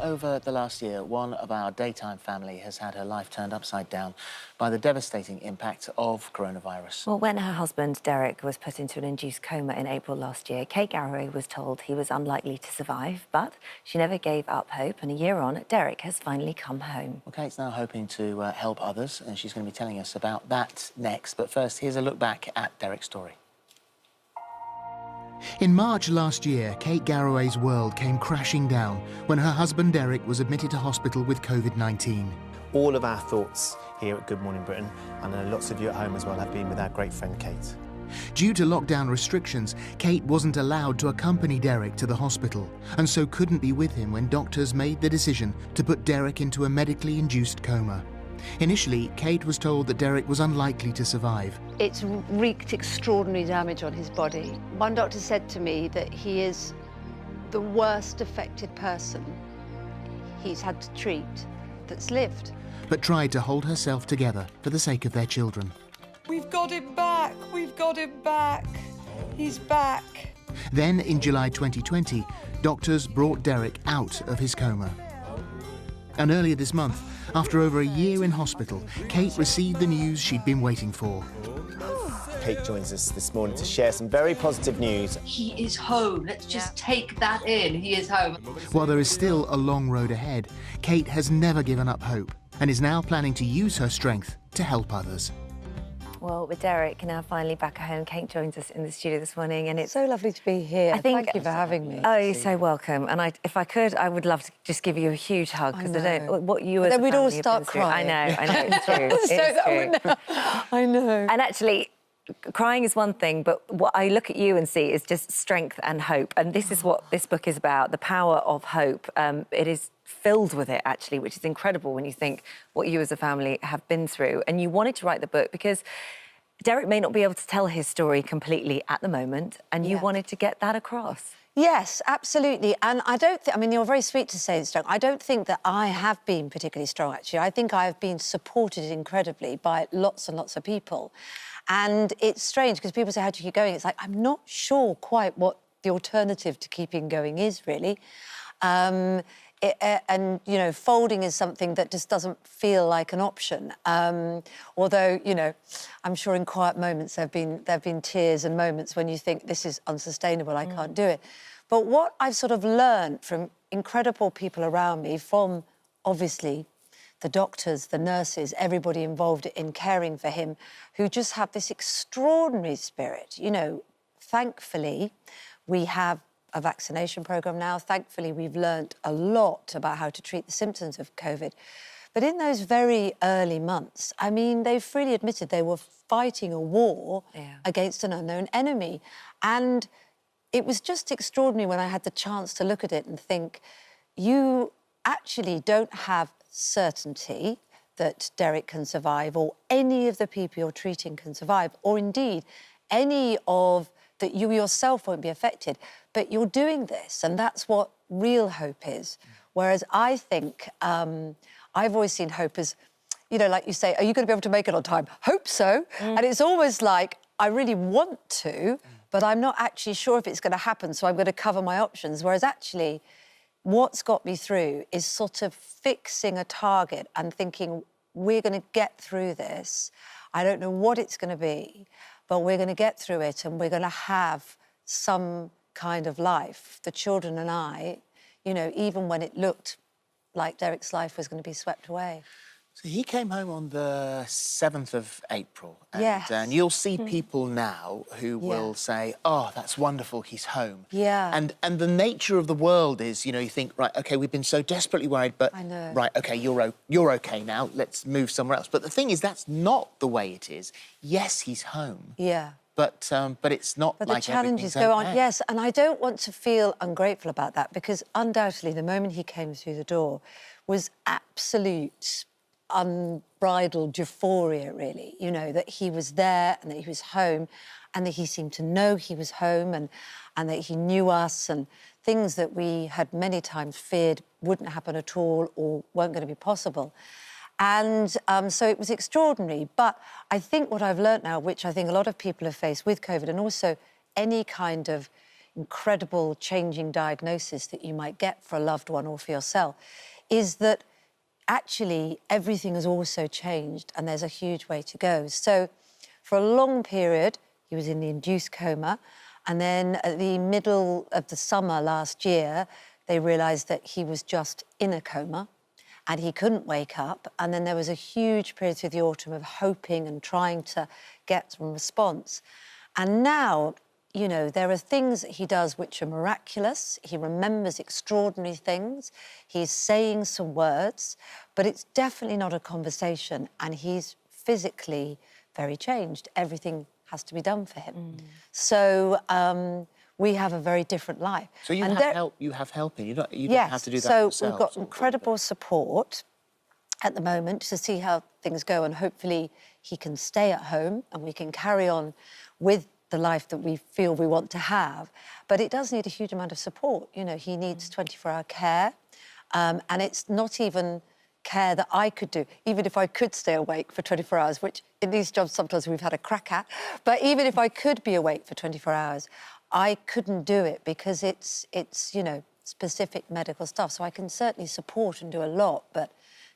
over the last year, one of our daytime family has had her life turned upside down by the devastating impact of coronavirus. Well, when her husband, Derek, was put into an induced coma in April last year, Kate Garraway was told he was unlikely to survive, but she never gave up hope, and a year on, Derek has finally come home. Well, Kate's now hoping to help others, and she's going to be telling us about that next. But first, here's a look back at Derek's story. In March last year, Kate Garraway's world came crashing down when her husband Derek was admitted to hospital with COVID-19. All of our thoughts here at Good Morning Britain, and I know lots of you at home as well, have been with our great friend Kate. Due to lockdown restrictions, Kate wasn't allowed to accompany Derek to the hospital and so couldn't be with him when doctors made the decision to put Derek into a medically induced coma. Initially, Kate was told that Derek was unlikely to survive. It's wreaked extraordinary damage on his body. One doctor said to me that he is the worst affected person he's had to treat that's lived. But tried to hold herself together for the sake of their children. We've got him back, we've got him back. He's back. Then, in July 2020, doctors brought Derek out of his coma. And earlier this month, after over a year in hospital, Kate received the news she'd been waiting for. Kate joins us this morning to share some very positive news. He is home. Let's just take that in. He is home. While there is still a long road ahead, Kate has never given up hope and is now planning to use her strength to help others. Well, with Derek now finally back at home, Kate joins us in the studio this morning, and it's so lovely to be here. Thank you for having me. Oh, you're so welcome. And if I could, I would love to just give you a huge hug, because I don't what you as then a we'd all family have start been through. crying. I know, it's true. It's true. I know. And actually, crying is one thing, but what I look at you and see is just strength and hope. And this is what this book is about, the power of hope. It is filled with it, actually, which is incredible when you think what you as a family have been through. And you wanted to write the book because Derek may not be able to tell his story completely at the moment, and you wanted to get that across. Yes, absolutely. And I don't think, I mean, you're very sweet to say it's strong. I don't think that I have been particularly strong, actually. I think I've been supported incredibly by lots and lots of people. And it's strange, because people say, how do you keep going? It's like, I'm not sure quite what the alternative to keeping going is, really. And, you know, folding is something that just doesn't feel like an option. Although, you know, I'm sure in quiet moments there have been tears and moments when you think, this is unsustainable, I can't do it. But what I've sort of learned from incredible people around me, from, obviously, the doctors, the nurses, everybody involved in caring for him, who just have this extraordinary spirit. You know, thankfully, we have a vaccination programme now. Thankfully, we've learnt a lot about how to treat the symptoms of COVID. But in those very early months, I mean, they freely admitted they were fighting a war against an unknown enemy. And it was just extraordinary when I had the chance to look at it and think, you actually don't have certainty that Derek can survive, or any of the people you're treating can survive, or indeed any of that you yourself won't be affected. But you're doing this, and that's what real hope is. Whereas I think I've always seen hope as, you know, like you say, are you going to be able to make it on time? Hope so. And it's always like, I really want to, but I'm not actually sure if it's going to happen, so I'm going to cover my options. Whereas actually, what's got me through is sort of fixing a target and thinking, we're going to get through this. I don't know what it's going to be, but we're going to get through it, and we're going to have some kind of life. The children and I, you know, even when it looked like Derek's life was going to be swept away. So he came home on the 7th of April. And, Yes. and you'll see people now who will say, oh, that's wonderful, he's home. Yeah. And the nature of the world is, you know, you think, right, OK, we've been so desperately worried, but... I know. Right, OK, you're OK now, let's move somewhere else. But the thing is, that's not the way it is. Yes, he's home. Yeah. But it's not but like the challenges everything's go okay. on, yes, and I don't want to feel ungrateful about that, because undoubtedly the moment he came through the door was absolute unbridled euphoria, really, you know, that he was there and that he was home and that he seemed to know he was home and that he knew us, and things that we had many times feared wouldn't happen at all or weren't going to be possible. And so it was extraordinary. But I think what I've learnt now, which I think a lot of people have faced with COVID, and also any kind of, incredible changing diagnosis that you might get for a loved one or for yourself, is that actually everything has also changed and there's a huge way to go. So for a long period, he was in the induced coma, and then at the middle of the summer last year, they realised that he was just in a coma and he couldn't wake up. And then there was a huge period through the autumn of hoping and trying to get some response. And now, you know, there are things that he does which are miraculous. He remembers extraordinary things. He's saying some words, but it's definitely not a conversation. And he's physically very changed. Everything has to be done for him. So we have a very different life. So you have help. You have helping. You don't have to do that so yourself. We've got incredible support at the moment to see how things go, and hopefully he can stay at home and we can carry on with the life that we feel we want to have. But it does need a huge amount of support. You know, he needs 24-hour care, and it's not even care that I could do, even if I could stay awake for 24 hours, which in these jobs sometimes we've had a crack at. But even if I could be awake for 24 hours, I couldn't do it because it's you know, specific medical stuff. So I can certainly support and do a lot, but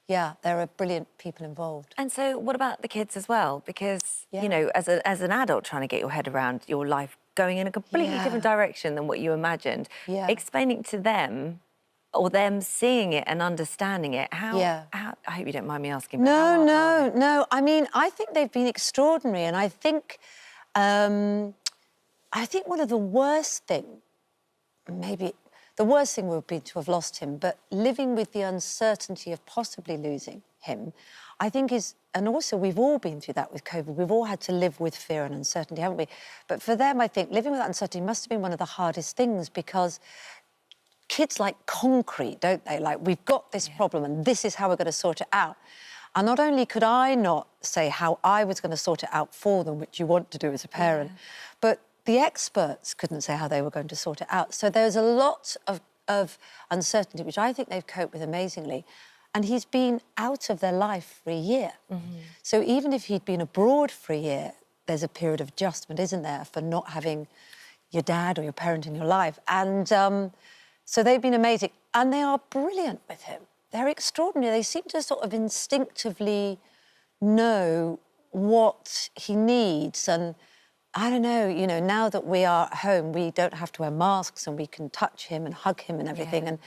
yeah, there are brilliant people involved. And so what about the kids as well? Because, you know, as an adult trying to get your head around your life going in a completely different direction than what you imagined, explaining to them or them seeing it and understanding it, how I hope you don't mind me asking. No. I mean, I think they've been extraordinary, and I think one of the worst maybe the worst thing would be to have lost him, but living with the uncertainty of possibly losing him, I think is, and also we've all been through that with COVID. We've all had to live with fear and uncertainty, haven't we? But for them, I think living with that uncertainty must have been one of the hardest things, because kids like concrete, don't they? Like, we've got this problem and this is how we're going to sort it out. And not only could I not say how I was going to sort it out for them, which you want to do as a parent, but the experts couldn't say how they were going to sort it out. So there's a lot of uncertainty, which I think they've coped with amazingly. And he's been out of their life for a year. So even if he'd been abroad for a year, there's a period of adjustment, isn't there, for not having your dad or your parent in your life. And so they've been amazing. And they are brilliant with him. They're extraordinary. They seem to sort of instinctively know what he needs. And I don't know, you know, now that we are at home, we don't have to wear masks and we can touch him and hug him and everything. And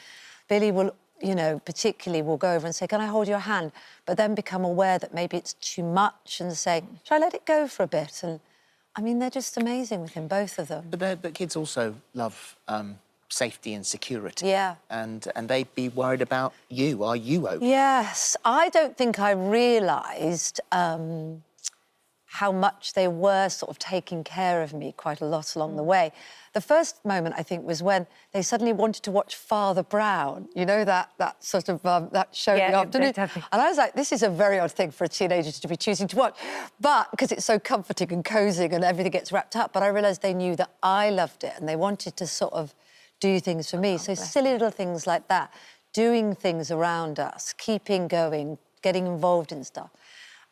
Billy will, you know, particularly will go over and say, can I hold your hand? But then become aware that maybe it's too much and say, should I let it go for a bit? And I mean, they're just amazing with him, both of them. But kids also love safety and security. Yeah. And they'd be worried about you. Are you okay? Yes. I don't think I realised how much they were sort of taking care of me quite a lot along the way. The first moment, I think, was when they suddenly wanted to watch Father Brown, you know, that sort of, that show in the afternoon. And I was like, this is a very odd thing for a teenager to be choosing to watch. But, because it's so comforting and cosy and everything gets wrapped up, but I realised they knew that I loved it and they wanted to sort of do things for me. So silly little things like that, doing things around us, keeping going, getting involved in stuff.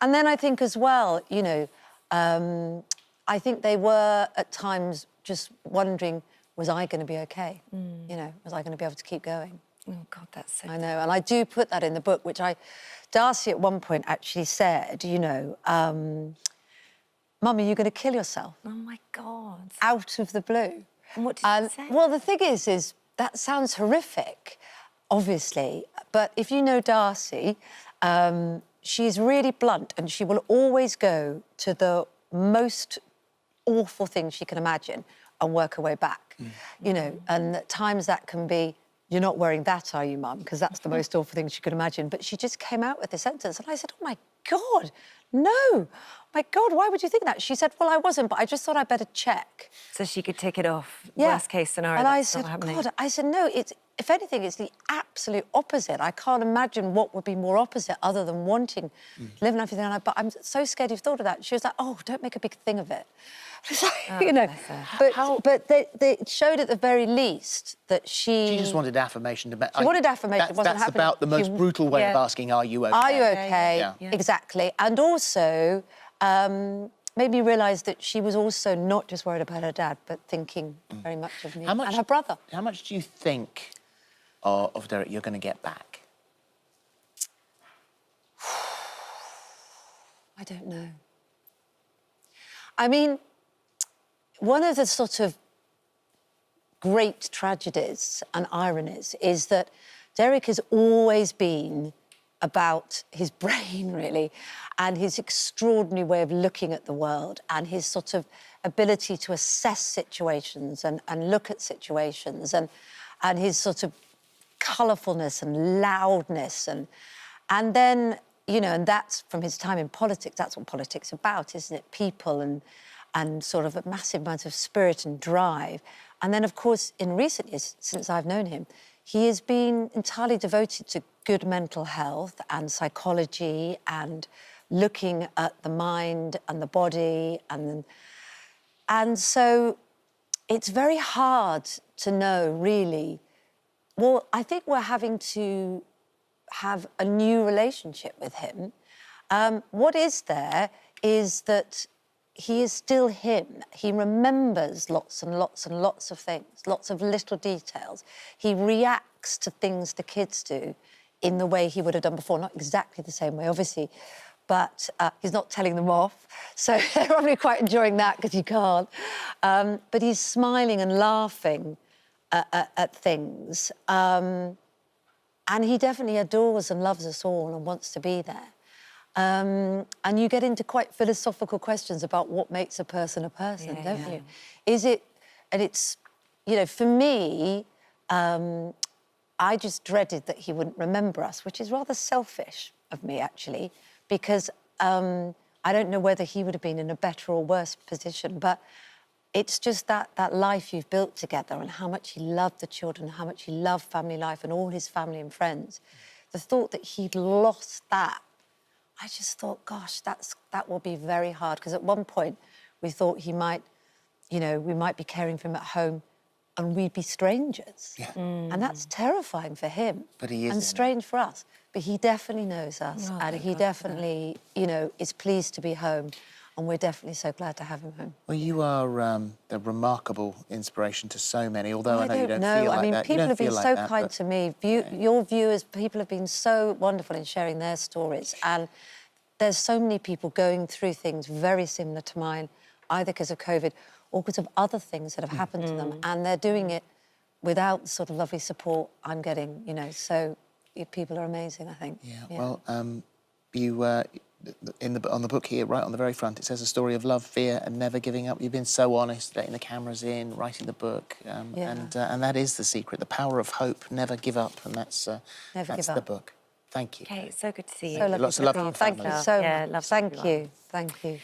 And then I think as well, you know, I think they were at times just wondering, was I going to be okay? You know, was I going to be able to keep going? Oh, God, that's so... I know, and I do put that in the book, which Darcy at one point actually said, you know, Mum, are you going to kill yourself? Oh, my God. Out of the blue. And what did you say? Well, the thing is that sounds horrific, obviously, but if you know Darcy, she's really blunt and she will always go to the most awful thing she can imagine and work her way back, you know, and at times that can be, you're not wearing that, are you, Mum? Because that's the most awful thing she could imagine. But she just came out with this sentence and I said, oh, my God, no. My God, why would you think that? She said, well, I wasn't, but I just thought I'd better check. So she could tick it off, worst case scenario. And I said, God, I said, no, if anything, it's the absolute opposite. I can't imagine what would be more opposite other than wanting to live and everything. But I'm so scared you've thought of that. She was like, oh, don't make a big thing of it. You know, but they showed at the very least that she just wanted affirmation. She wanted affirmation. It wasn't that's happening. about the most brutal way of asking, are you okay? Are you okay? Exactly. And also, made me realise that she was also not just worried about her dad, but thinking very much of me and her brother. How much do you think of Derek you're going to get back? I don't know. I mean, one of the sort of great tragedies and ironies is that Derek has always been about his brain, really, and his extraordinary way of looking at the world and his sort of ability to assess situations and look at situations and his sort of colourfulness and loudness and then, you know, and that's from his time in politics. That's what politics is about, isn't it? People and sort of a massive amount of spirit and drive. And then, of course, in recent years, since I've known him, he has been entirely devoted to good mental health and psychology and looking at the mind and the body. And so it's very hard to know, really. Well, I think we're having to have a new relationship with him. What is there is that he is still him. He remembers lots and lots and lots of things, lots of little details. He reacts to things the kids do in the way he would have done before, not exactly the same way, obviously, but he's not telling them off. So they're probably quite enjoying that because he can't. But he's smiling and laughing at things. And he definitely adores and loves us all and wants to be there. And you get into quite philosophical questions about what makes a person, don't you? Is it... And it's, you know, for me, I just dreaded that he wouldn't remember us, which is rather selfish of me, actually, because I don't know whether he would have been in a better or worse position, but it's just that life you've built together and how much he loved the children, how much he loved family life and all his family and friends. The thought that he'd lost that, I just thought, gosh, that will be very hard, because at one point we thought he might, you know, we might be caring for him at home and we'd be strangers. Yeah. And that's terrifying for him. But he is. And strange for us. But he definitely knows us, and he definitely, you know, is pleased to be home, and we're definitely so glad to have him home. Well, you are a remarkable inspiration to so many, although I know you don't feel like that. I mean, people have been so kind to me. Your viewers, people have been so wonderful in sharing their stories, and there's so many people going through things very similar to mine, either because of COVID or because of other things that have happened to them, and they're doing it without the sort of lovely support I'm getting, you know, so people are amazing, I think. Yeah. Well, you, on the book here, right on the very front, it says a story of love, fear and never giving up. You've been so honest, letting the cameras in, writing the book, and that is the secret, the power of hope, never give up, and that's the book. Thank you. Okay, so good to see you. So lovely. Lots of love from Thank you so much. Yeah, love Thank you.